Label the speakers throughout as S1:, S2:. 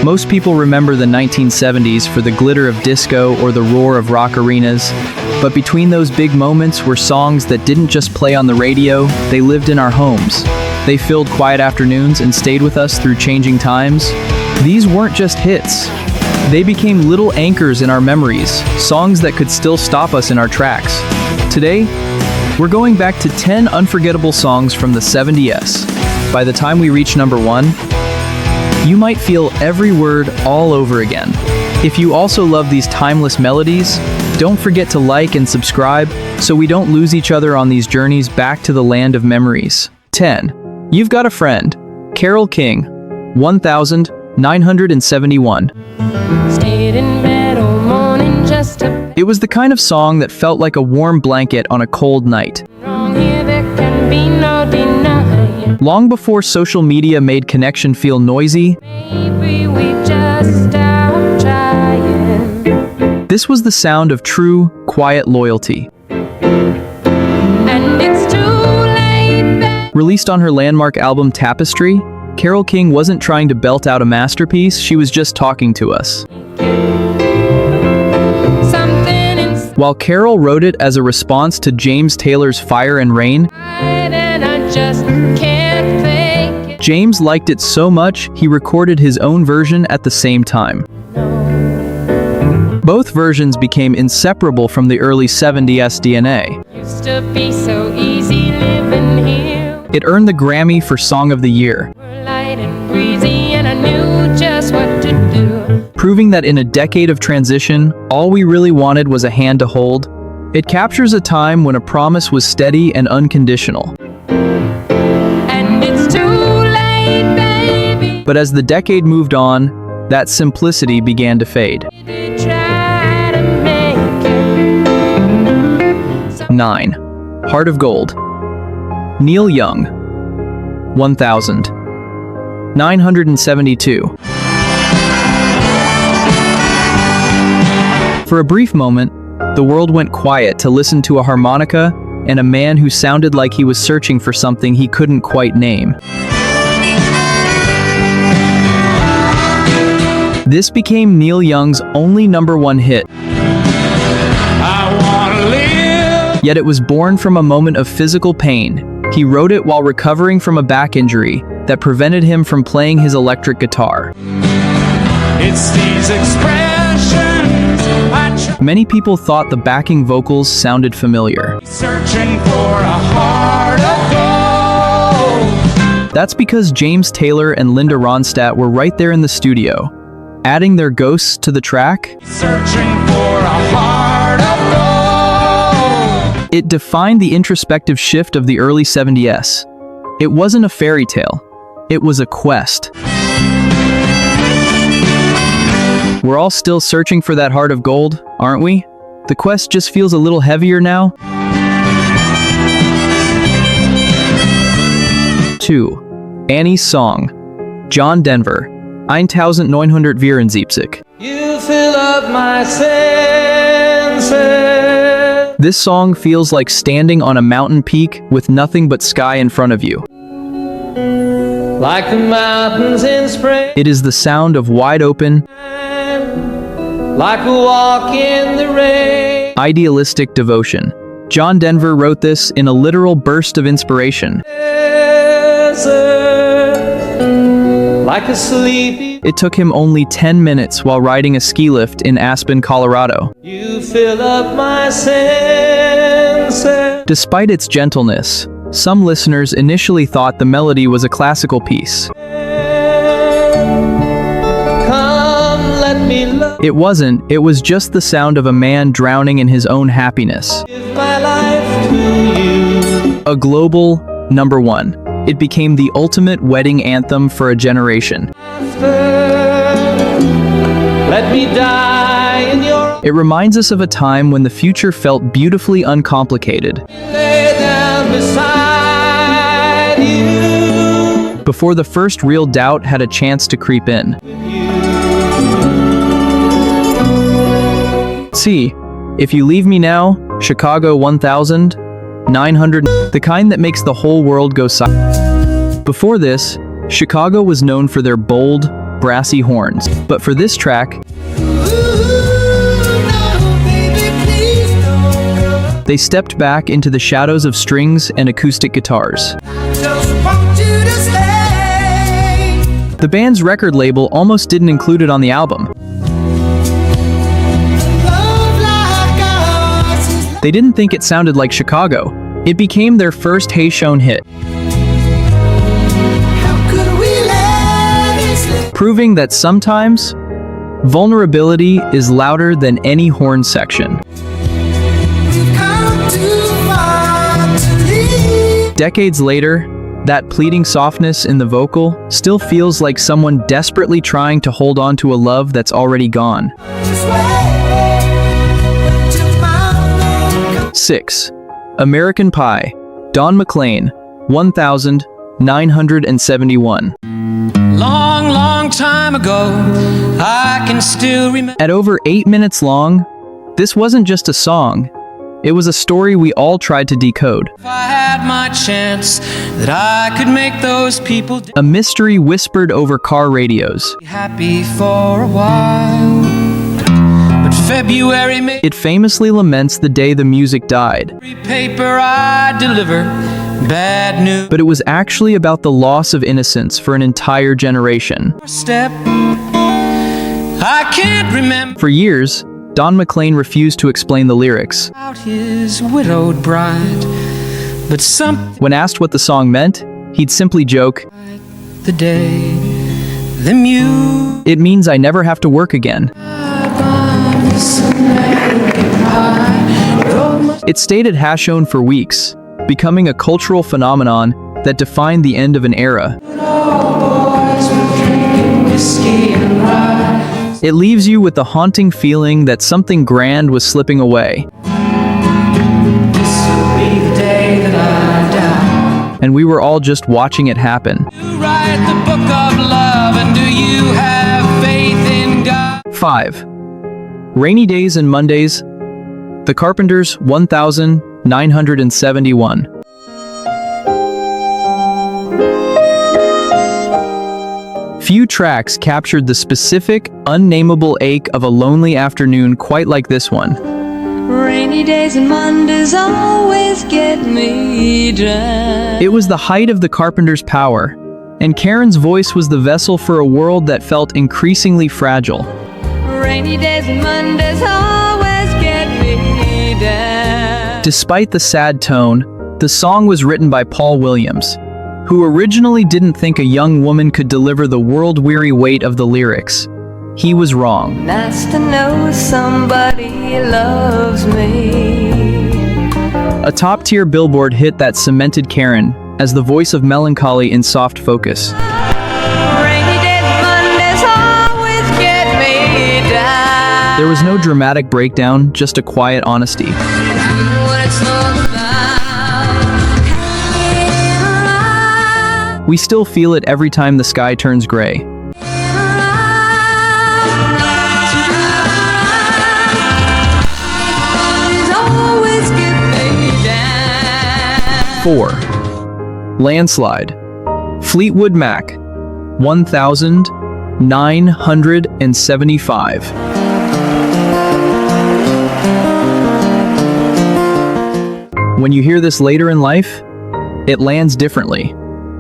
S1: Most people remember the 1970s for the glitter of disco or the roar of rock arenas, but between those big moments were songs that didn't just play on the radio, they lived in our homes. They filled quiet afternoons and stayed with us through changing times. These weren't just hits. They became little anchors in our memories, songs that could still stop us in our tracks. Today, we're going back to 10 unforgettable songs from the 70s. By the time we reach number 1, you might feel every word all over again. If you also love these timeless melodies, don't forget to like and subscribe so we don't lose each other on these journeys back to the land of memories. 10. You've Got a Friend, Carole King, 1971.
S2: Stayed in bed all morning just to
S1: It was the kind of song that felt like a warm blanket on a cold night.
S2: wrong here, there can be no denying.
S1: Long before social media made connection feel noisy,
S2: Maybe we just stopped trying.
S1: this was the sound of true, quiet loyalty.
S2: And it's too late, babe.
S1: Released on her landmark album Tapestry, Carole King wasn't trying to belt out a masterpiece, she was just talking to us.
S2: Something inside
S1: While Carole wrote it as a response to James Taylor's Fire and Rain,
S2: and I just can't fake it.
S1: James liked it so much he recorded his own version at the same time. Both versions became inseparable from the early 70s DNA.
S2: Used to be so easy living here.
S1: It earned the Grammy for Song of the Year,
S2: We're light and breezy and I knew just what to do.
S1: proving that in a decade of transition, all we really wanted was a hand to hold. It captures a time when a promise was steady and unconditional.
S2: And it's too late, baby.
S1: But as the decade moved on, that simplicity began to fade.
S2: To try to make it.
S1: 9. Heart of Gold, Neil Young, 1972. For a brief moment, the world went quiet to listen to a harmonica and a man who sounded like he was searching for something he couldn't quite name. This became Neil Young's only #1 hit. Yet it was born from a moment of physical pain. He wrote it while recovering from a back injury that prevented him from playing his electric guitar.
S3: It's these expressions I try
S1: Many people thought the backing vocals sounded familiar.
S3: searching for a heart of gold.
S1: That's because James Taylor and Linda Ronstadt were right there in the studio, adding their ghosts to the track.
S3: Searching for a heart of gold.
S1: It defined the introspective shift of the early 70s. It wasn't a fairy tale. It was a quest. We're all still searching for that heart of gold, aren't we? The quest just feels a little heavier now. 2. Annie's Song, John Denver, 1974.
S3: You fill up my senses.
S1: This song feels like standing on a mountain peak with nothing but sky in front of you.
S3: Like the mountains in spring.
S1: It is the sound of wide open,
S3: Like a walk in the rain.
S1: idealistic devotion. John Denver wrote this in a literal burst of inspiration.
S3: Desert. Like a sleepy.
S1: It took him only 10 minutes while riding a ski lift in Aspen, Colorado.
S3: You fill up my senses.
S1: Despite its gentleness, some listeners initially thought the melody was a classical piece.
S3: Come, let me love.
S1: It wasn't, it was just the sound of a man drowning in his own happiness.
S3: Give my life to you.
S1: A global #1. It became the ultimate wedding anthem for a generation.
S3: Let me die in your
S1: It reminds us of a time when the future felt beautifully uncomplicated,
S3: lay down beside you.
S1: before the first real doubt had a chance to creep in. See, If You Leave Me Now, Chicago 1900, the kind that makes the whole world go silent. Before this, Chicago was known for their bold, brassy horns. But for this track, they stepped back into the shadows of strings and acoustic guitars. The band's record label almost didn't include it on the album. They didn't think it sounded like Chicago. It became their first Hey Shown hit, proving that sometimes vulnerability is louder than any horn section. Decades later, that pleading softness in the vocal still feels like someone desperately trying to hold on to a love that's already gone. 6. American Pie, Don McLean, 1971.
S3: Long time ago, I can still remember.
S1: At over 8 minutes long, this wasn't just a song. It was a story we all tried to decode.
S3: If I had my chance, that I could make those people
S1: A mystery whispered over car radios.
S3: happy for a while. But February made
S1: It famously laments the day the music died.
S3: every paper I deliver bad news.
S1: But it was actually about the loss of innocence for an entire generation.
S3: Step, I can't remember
S1: For years, Don McLean refused to explain the lyrics.
S3: about his widowed bride. But some
S1: When asked what the song meant, he'd simply joke,
S3: the day the muse
S1: "It means I never have to work again." It stayed at Hashone for weeks, becoming a cultural phenomenon that defined the end of an era. It leaves you with the haunting feeling that something grand was slipping away, and we were all just watching it happen.
S3: You write the book of love, and do you have faith in God?
S1: 5. Rainy Days and Mondays, The Carpenters, 1971. Few tracks captured the specific, unnameable ache of a lonely afternoon quite like this one.
S4: Rainy days and Mondays always get me down.
S1: It was the height of the Carpenters' power, and Karen's voice was the vessel for a world that felt increasingly fragile.
S4: Rainy days and Mondays always get me down.
S1: Despite the sad tone, the song was written by Paul Williams, who originally didn't think a young woman could deliver the world-weary weight of the lyrics. He was wrong.
S4: Nice to know somebody loves me.
S1: A top-tier Billboard hit that cemented Karen as the voice of melancholy in soft focus.
S4: Rainy days and Mondays always get me down.
S1: There was no dramatic breakdown, just a quiet honesty.
S4: What it's all about.
S1: We still feel it every time the sky turns gray.
S4: Always get me down.
S1: 4. Landslide, Fleetwood Mac, 1975. When you hear this later in life, it lands differently.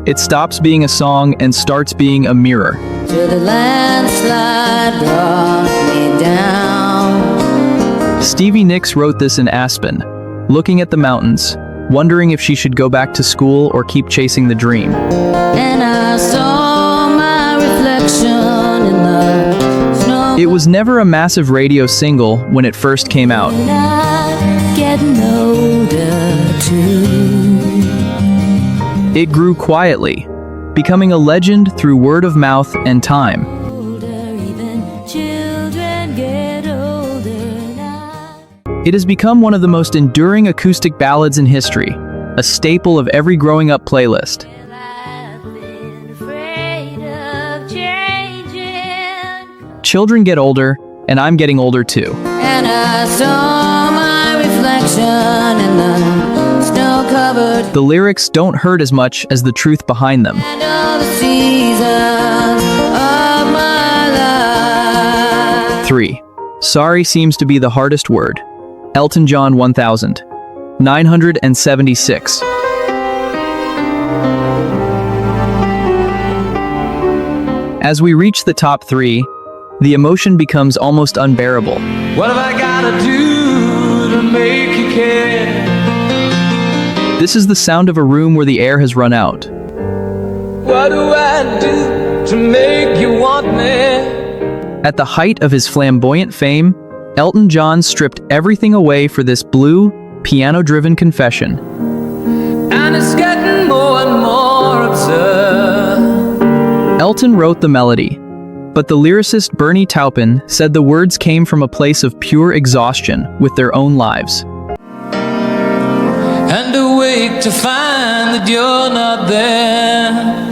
S1: It stops being a song and starts being a mirror.
S4: Till the landslide brought me down.
S1: Stevie Nicks wrote this in Aspen, looking at the mountains, wondering if she should go back to school or keep chasing the dream.
S4: And I saw my reflection in the snow.
S1: It was never a massive radio single when it first came out.
S4: And I'm getting older too.
S1: It grew quietly, becoming a legend through word of mouth and time.
S4: Older, even children get older now.
S1: It has become one of the most enduring acoustic ballads in history, a staple of every growing up playlist.
S4: Well, I've been afraid of changing.
S1: Children get older, and I'm getting older too.
S4: And I saw my reflection in the snow-covered
S1: The lyrics don't hurt as much as the truth behind them.
S4: and all the seasons of my
S1: 3. Sorry seems to be the hardest word. Elton John 1976. As we reach the top 3, the emotion becomes almost unbearable.
S3: What have I gotta do to make you care?
S1: This is the sound of a room where the air has run out.
S3: What do I do to make you want me?
S1: At the height of his flamboyant fame, Elton John stripped everything away for this blue, piano-driven confession.
S3: And it's getting more and more absurd.
S1: Elton wrote the melody, but the lyricist Bernie Taupin said the words came from a place of pure exhaustion with their own lives.
S3: And awake to find that you're not there.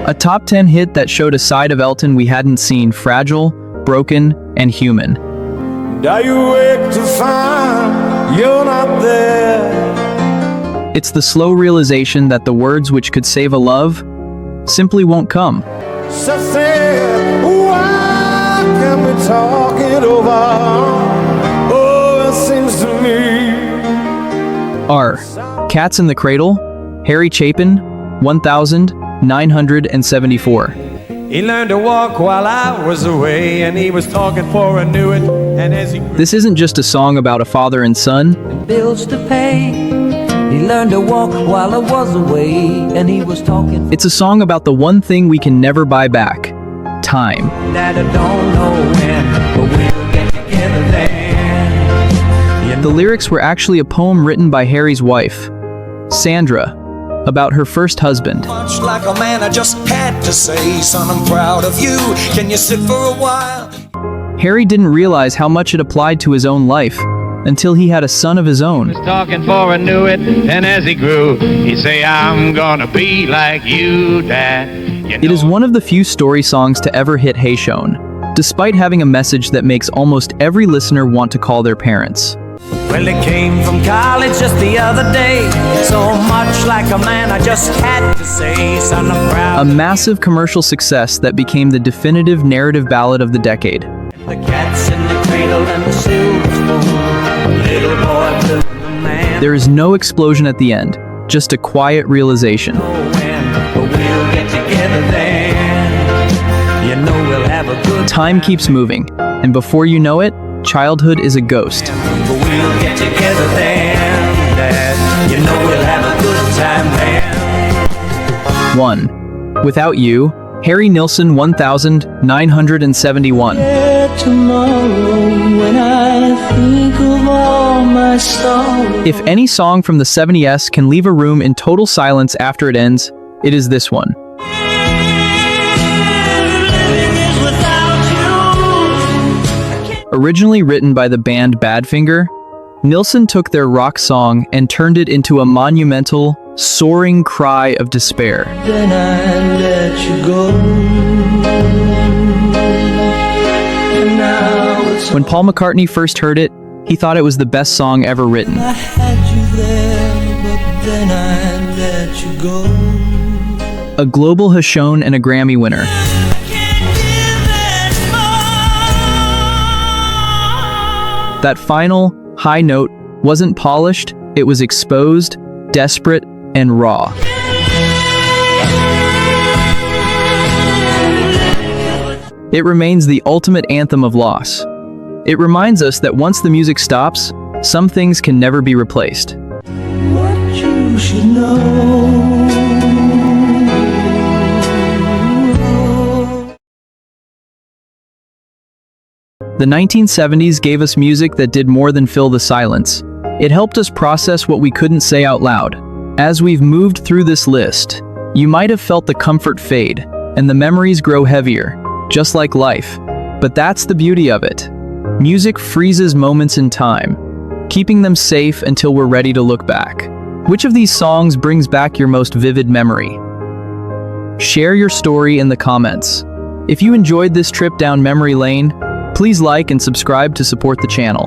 S1: A top 10 hit that showed a side of Elton we hadn't seen: fragile, broken, and human.
S5: And are you awake to find you're not there?
S1: It's the slow realization that the words which could save a love simply won't come.
S5: So say, why can't we talk it over? Oh, it seems to me.
S1: R. Cats in the Cradle, Harry Chapin, 1974.
S5: He learned to walk while I was away, and he was talking for I knew it. And as he
S1: This isn't just a song about a father and son.
S6: bills to pay. He learned to walk while I was away, and he was talking
S1: It's a song about the one thing we can never buy back: time.
S6: that I don't know when, but we'll get together then. You
S1: The lyrics were actually a poem written by Harry's wife, Sandra, about her first husband.
S7: Much like a man, I just had to say, son, I'm proud of you. Can you sit for a while?
S1: Harry didn't realize how much it applied to his own life until he had a son of his own.
S8: Talking for I knew it, and as he grew, he'd say, I'm gonna be like you, Dad. You
S1: It is
S8: know-
S1: one of the few story songs to ever hit Hey Shown, despite having a message that makes almost every listener want to call their parents.
S6: Well, he came from college just the other day. So much like a man, I just had to say, son, I'm
S1: A
S6: proud.
S1: massive commercial success that became the definitive narrative ballad of the decade.
S6: The cat's in the cradle and the silver spoon. Little boy blue, the man.
S1: There is no explosion at the end, just a quiet realization.
S6: When, but we'll get together then. You know we'll have a good
S1: Time keeps moving, and before you know it, childhood is a ghost.
S6: but we'll get together then, Dad. You know we'll have a good time then.
S1: 1. Without You, Harry Nilsson 1971. If any song from the 70s can leave a room in total silence after it ends, it is this one. Originally written by the band Badfinger, Nilsson took their rock song and turned it into a monumental, soaring cry of despair.
S6: Then I let you go. And now it's
S1: When Paul McCartney first heard it, he thought it was the best song ever written.
S6: I had you there, but then I let you go.
S1: A global Hashone and a Grammy winner. That final, high note wasn't polished, it was exposed, desperate, and raw. It remains the ultimate anthem of loss. It reminds us that once the music stops, some things can never be replaced.
S6: What you should know.
S1: The 1970s gave us music that did more than fill the silence. It helped us process what we couldn't say out loud. As we've moved through this list, you might have felt the comfort fade, and the memories grow heavier, just like life. But that's the beauty of it. Music freezes moments in time, keeping them safe until we're ready to look back. Which of these songs brings back your most vivid memory? Share your story in the comments. If you enjoyed this trip down memory lane, please like and subscribe to support the channel.